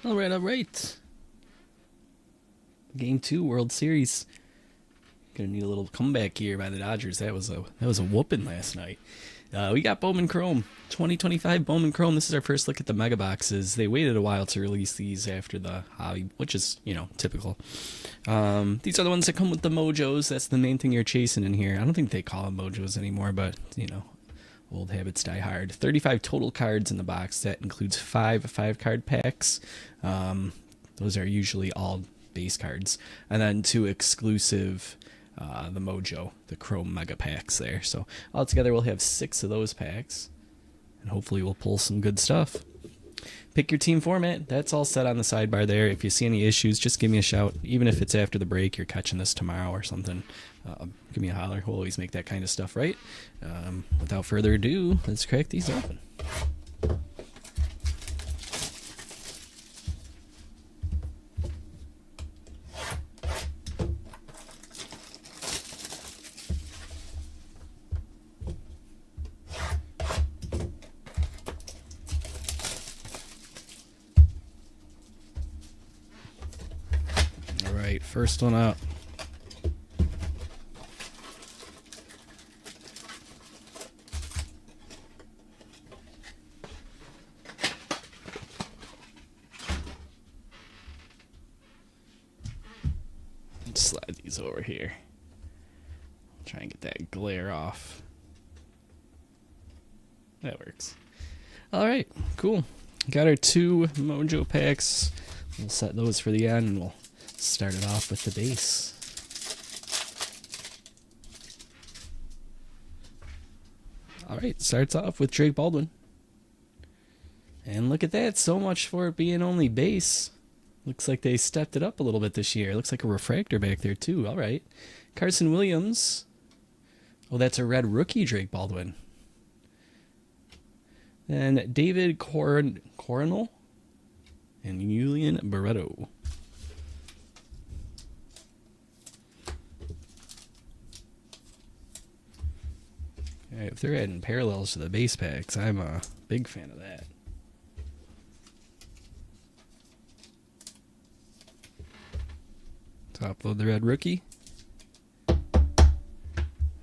All right. Game 2, World Series. Gonna need a little comeback here by the Dodgers. That was a whooping last night. We got Bowman Chrome, 2025 Bowman Chrome. This is our first look at the mega boxes. They waited a while to release these after the hobby, which is, typical. These are the ones that come with the mojos. That's the main thing you're chasing in here. I don't think they call them mojos anymore, but, old habits die hard. 35 total cards in the box. That includes 5 card packs. Those are usually all base cards. And then 2 exclusive the Mojo, the Chrome Mega Packs there. So altogether we'll have 6 of those packs, and hopefully we'll pull some good stuff. Pick your team format. That's all set on the sidebar there. If you see any issues, just give me a shout. Even if it's after the break, you're catching this tomorrow or something, give me a holler. We'll always make that kind of stuff right. Without further ado, let's crack these open. First one up. Slide these over here. Try and get that glare off. That works. All right, cool. Got our 2 Mojo packs. We'll set those for the end, and we'll start it off with the base. All right, starts off with Drake Baldwin. And look at that, so much for it being only base. Looks like they stepped it up a little bit this year. Looks like a refractor back there too. All right. Carson Williams. Oh, that's a red rookie Drake Baldwin. And David Coronel and Julian Barreto. If they're adding parallels to the base packs, I'm a big fan of that. Top load the red rookie.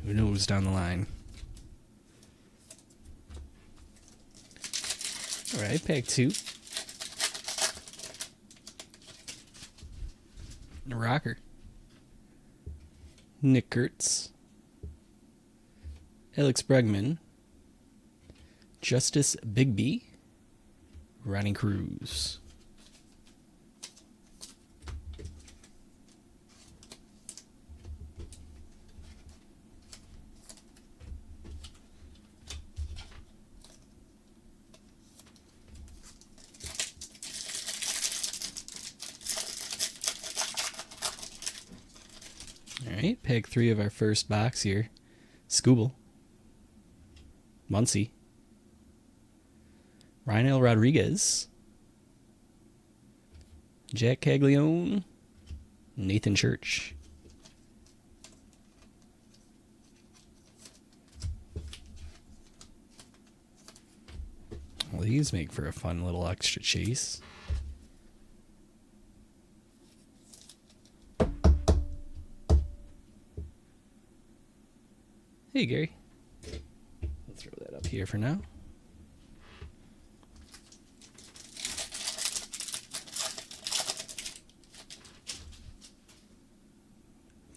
Who knows down the line? All right, pack 2. A rocker. Nick Kurtz. Alex Bregman, Justice Bigby, Ronnie Cruz. All right, pack 3 of our first box here. Scooble. Muncie, Rynel Rodriguez, Jack Caglione, Nathan Church. Well, these make for a fun little extra chase. Hey, Gary. Throw that up here for now.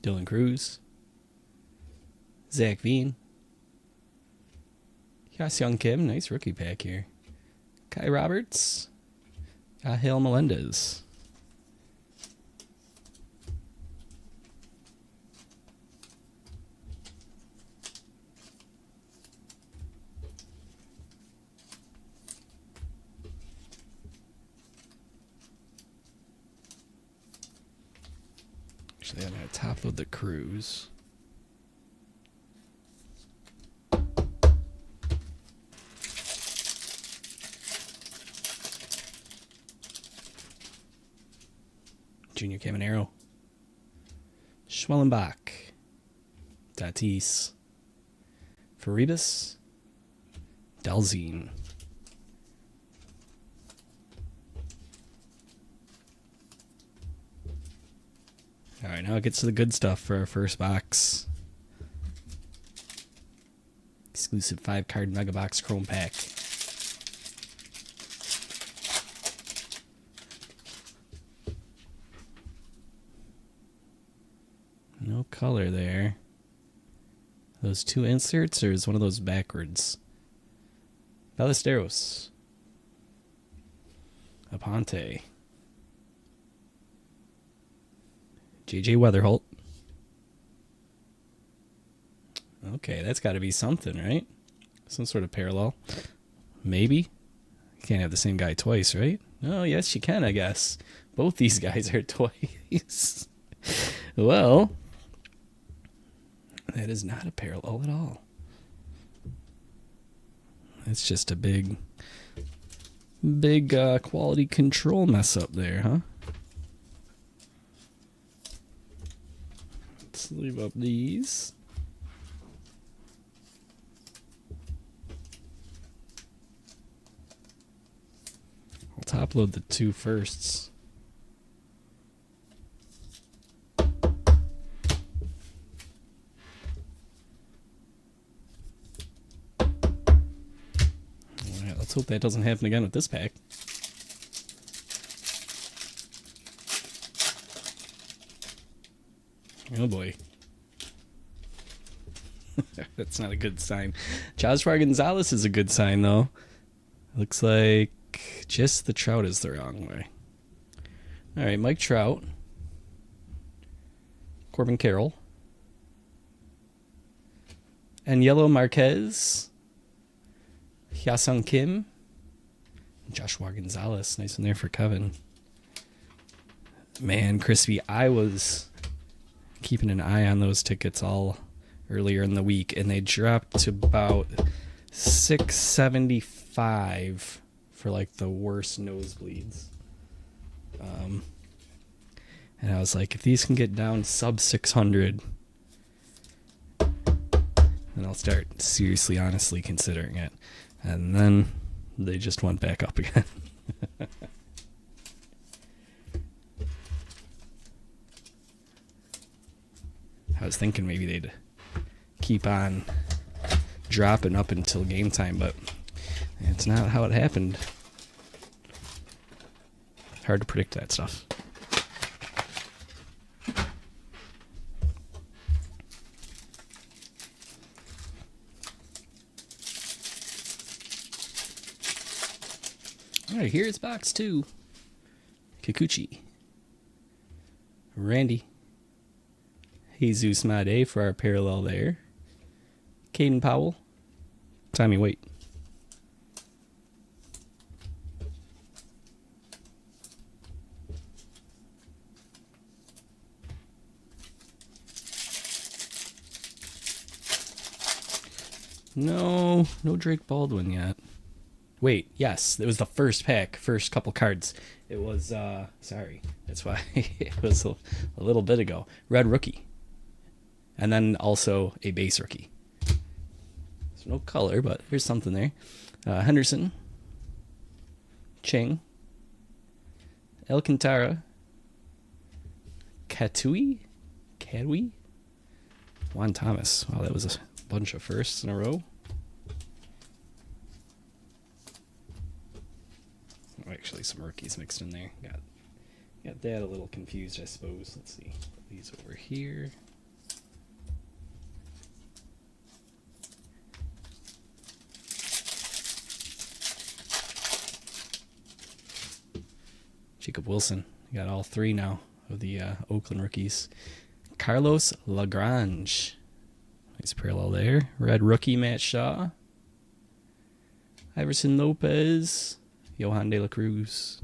Dylan Cruz, Zach Veen, Young Kim, nice rookie pack here. Kai Roberts, Hale Melendez. Actually, I'm going to top load the Cruz. Junior Caminero. Schwellenbach. Tatis. Faribas. Dalzine. All right, now it gets to the good stuff for our first box. Exclusive 5-card Mega Box Chrome Pack. No color there. Those 2 inserts, or is one of those backwards? Ballesteros. Aponte. JJ Weatherholt. Okay, that's got to be something, right? Some sort of parallel. Maybe. You can't have the same guy twice, right? Oh, yes, you can, I guess. Both these guys are twice. Well, that is not a parallel at all. It's just a big quality control mess up there, huh? Let's leave up these. I'll top load the 2 firsts. Alright, let's hope that doesn't happen again with this pack. Oh boy. That's not a good sign. Joshua Gonzalez is a good sign, though. Looks like just the Trout is the wrong way. All right, Mike Trout. Corbin Carroll. And Yellow Marquez. Hyasung Kim. Joshua Gonzalez. Nice one there for Kevin. Man, Crispy, I was keeping an eye on those tickets all earlier in the week, and they dropped to about $675 for like the worst nosebleeds. And I was like, if these can get down sub 600, then I'll start seriously, honestly considering it. And then they just went back up again. I was thinking maybe they'd keep on dropping up until game time, but it's not how it happened. Hard to predict that stuff. All right, here's box 2. Kikuchi. Randy. Jesus Made for our parallel there. Caden Powell. Tommy Waite. No Drake Baldwin yet. Wait, yes, it was the first pack, first couple cards. It was, sorry, that's why it was a little bit ago. Red rookie. And then also a base rookie. So no color, but there's something there. Henderson. Ching. Alcantara. Katui. Juan Thomas. Wow, that was a bunch of firsts in a row. Oh, actually, some rookies mixed in there. Got that a little confused, I suppose. Let's see. Put these over here. Jacob Wilson. You got all 3 now of the Oakland rookies. Carlos Lagrange. Nice parallel there. Red rookie Matt Shaw. Iverson Lopez. Johan De La Cruz.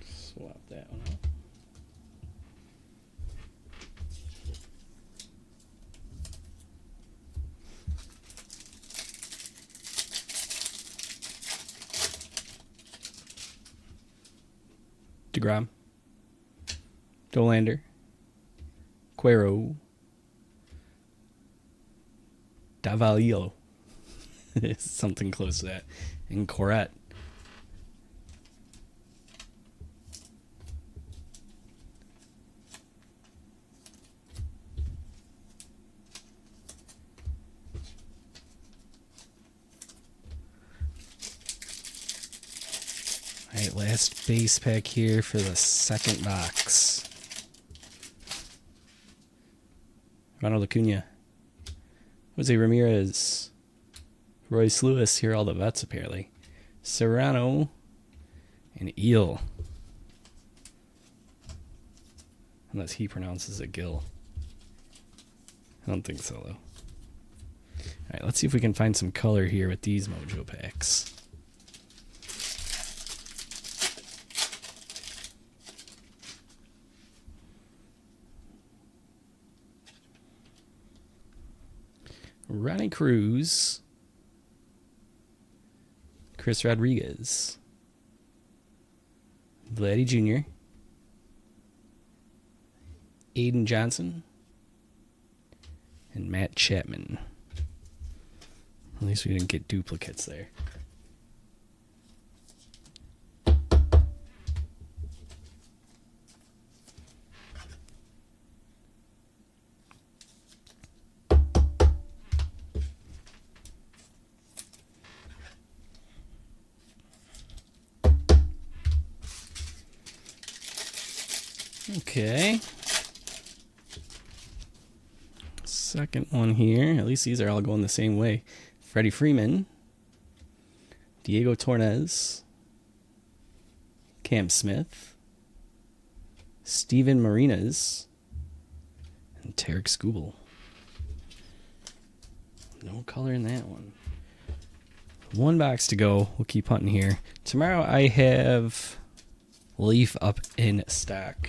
Swap that one out. DeGrom, Dolander, Cuero, Davalillo, something close to that, and Corette. All right, last base pack here for the second box. Ronald Acuna, Jose Ramirez, Royce Lewis. Here are all the vets apparently. Serrano and Eel. Unless he pronounces it Gill. I don't think so though. Alright, let's see if we can find some color here with these Mojo packs. Ronnie Cruz, Chris Rodriguez, Vladdy Jr., Aiden Johnson, and Matt Chapman. At least we didn't get duplicates there. Okay. Second one here. At least these are all going the same way. Freddie Freeman, Diego Torres, Cam Smith, Steven Marinas, and Tarek Skubal. No color in that one. One box to go. We'll keep hunting here. Tomorrow I have Leaf up in stock.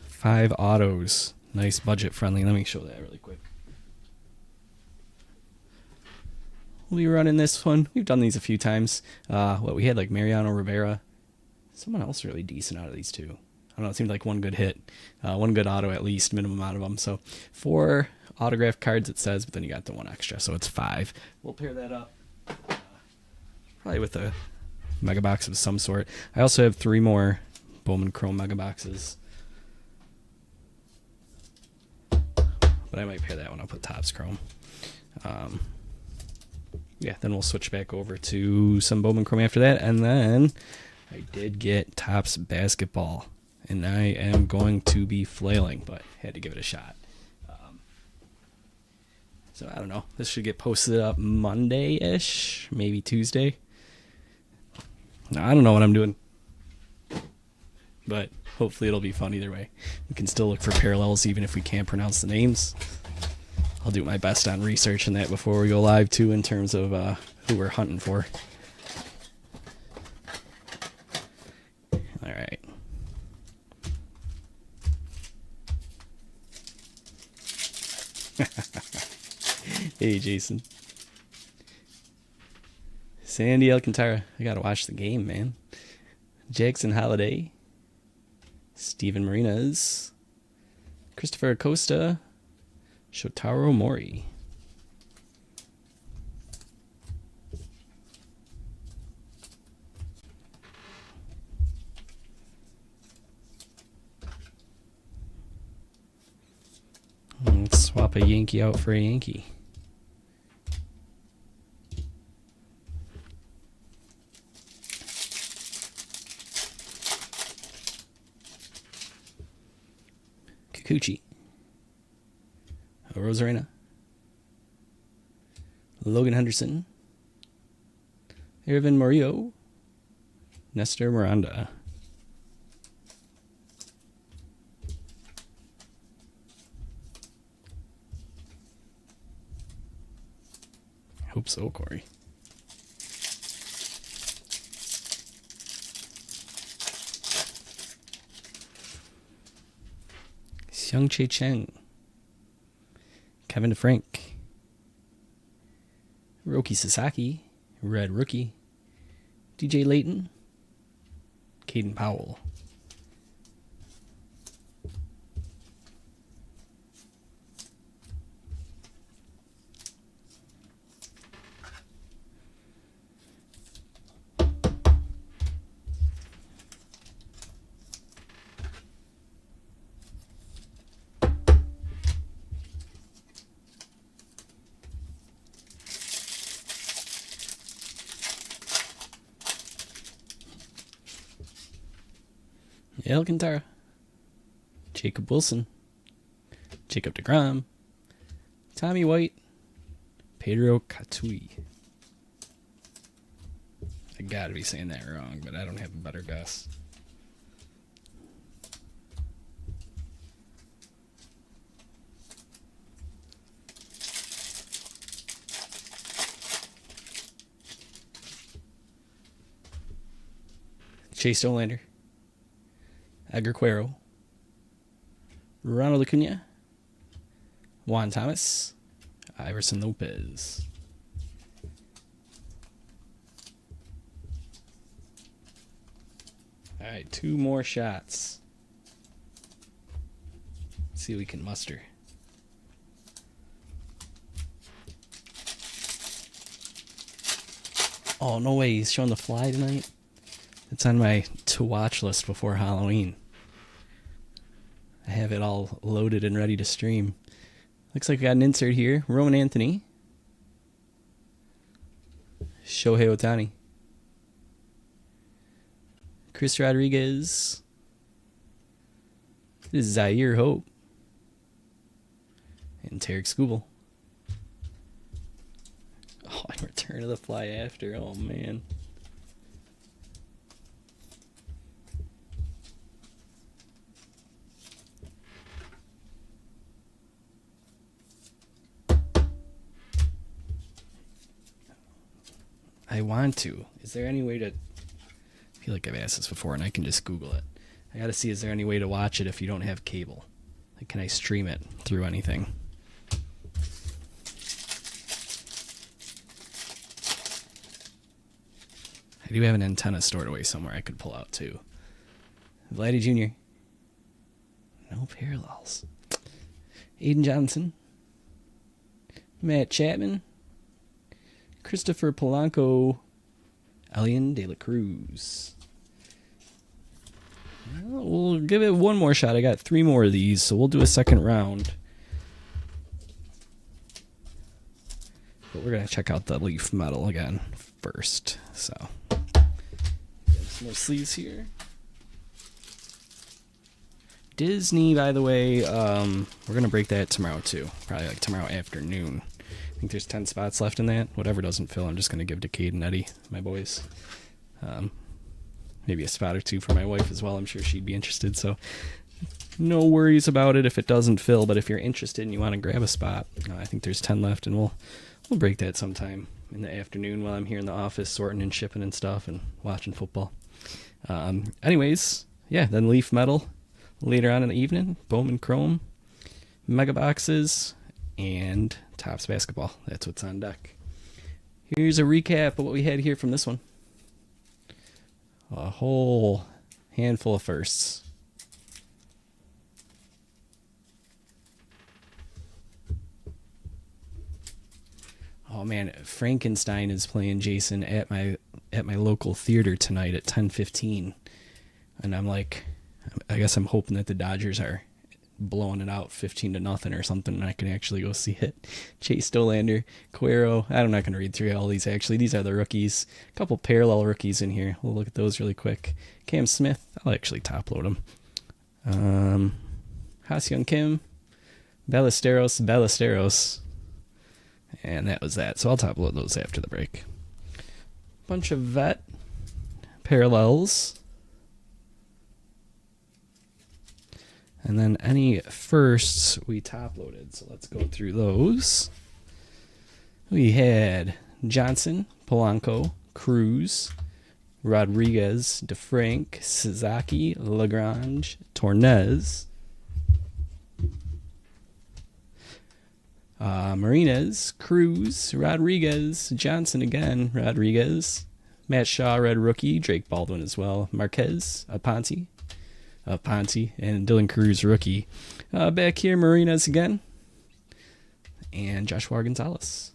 5 autos. Nice budget friendly. Let me show that really quick. We'll be running this one. We've done these a few times. We had like Mariano Rivera. Someone else really decent out of these two. I don't know. It seemed like one good hit. One good auto at least, minimum out of them. So 4 autographed cards it says, but then you got the 1 extra. So it's 5. We'll pair that up. Probably with a mega box of some sort. I also have 3 more Bowman Chrome mega boxes. But I might pair that one up with Topps Chrome. Yeah, then we'll switch back over to some Bowman Chrome after that. And then I did get Topps Basketball. And I am going to be flailing, but had to give it a shot. So I don't know. This should get posted up Monday-ish, maybe Tuesday. I don't know what I'm doing. But hopefully it'll be fun either way. We can still look for parallels even if we can't pronounce the names. I'll do my best on researching that before we go live too in terms of who we're hunting for. All right. Hey, Jason. Sandy Alcantara. I gotta watch the game, man. Jackson Holiday. Steven Marinas, Christopher Acosta, Shotaro Mori. Let's swap a Yankee out for a Yankee. Kikuchi, Rosarena, Logan Henderson, Irvin Murillo, Nestor Miranda. I hope so, Corey. Xiang-Che Cheng, Kevin DeFrank, Roki Sasaki, Red Rookie, DJ Layton, Caden Powell. Alcantara, Jacob Wilson, Jacob deGrom, Tommy White, Pedro Catui. I gotta be saying that wrong, but I don't have a better guess. Chase Dolander, Edgar Cuero, Ronald Acuna, Juan Thomas, Iverson Lopez. All right, 2 more shots. Let's see what we can muster. Oh, no way. He's showing the fly tonight. It's on my to-watch list before Halloween. I have it all loaded and ready to stream. Looks like we got an insert here. Roman Anthony. Shohei Ohtani. Chris Rodriguez. This is Zaire Hope. And Tarek Skubal. Oh, and return of the fly after. Oh, man. I want to. Is there any way to... I feel like I've asked this before and I can just Google it. I gotta see, is there any way to watch it if you don't have cable? Like, can I stream it through anything? I do have an antenna stored away somewhere I could pull out too. Vladdy Jr. No parallels. Aiden Johnson. Matt Chapman. Christopher Polanco, Elian De La Cruz. Well, we'll give it one more shot. I got 3 more of these, so we'll do a second round. But we're going to check out the leaf metal again first. So, some more sleeves here. Disney, by the way, we're going to break that tomorrow too. Probably like tomorrow afternoon. I think there's 10 spots left in that. Whatever doesn't fill, I'm just going to give to Cade and Eddie, my boys. Maybe a spot or 2 for my wife as well. I'm sure she'd be interested. So no worries about it if it doesn't fill. But if you're interested and you want to grab a spot, I think there's 10 left, and we'll break that sometime in the afternoon while I'm here in the office sorting and shipping and stuff and watching football. Anyways, yeah, then leaf metal later on in the evening. Bowman Chrome, mega boxes, and Topps basketball. That's what's on deck. Here's a recap of what we had here from this one. A whole handful of firsts. Oh man, Frankenstein is playing Jason at my local theater tonight at 10:15, and I'm like, I guess I'm hoping that the Dodgers are blowing it out 15-0 or something, and I can actually go see it. Chase Dolander, Cuero. I'm not going to read through all these, actually. These are the rookies. A couple parallel rookies in here. We'll look at those really quick. Cam Smith. I'll actually top load them. Ha-Seong Kim. Ballesteros. And that was that. So I'll top load those after the break. Bunch of vet parallels. And then any firsts we top loaded. So let's go through those. We had Johnson, Polanco, Cruz, Rodriguez, DeFrank, Sasaki, Lagrange, Tornez, Martinez, Cruz, Rodriguez, Johnson again, Rodriguez, Matt Shaw, red rookie, Drake Baldwin as well, Marquez, Aponte, and Dylan Cruz, rookie. Back here, Martinez again, and Joshua Gonzalez.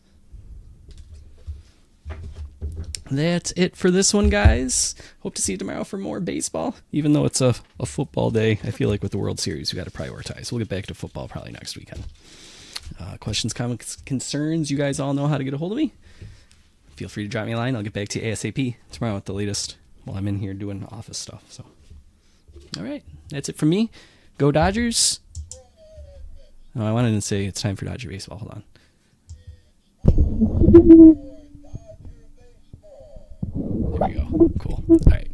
That's it for this one, guys. Hope to see you tomorrow for more baseball. Even though it's a football day, I feel like with the World Series, we got to prioritize. We'll get back to football probably next weekend. Questions, comments, concerns, you guys all know how to get a hold of me. Feel free to drop me a line. I'll get back to you ASAP tomorrow at the latest while I'm in here doing office stuff. So, All right, that's it for me. Go Dodgers. Oh, I wanted to say it's time for Dodger baseball. Hold on. There we go. Cool. All right.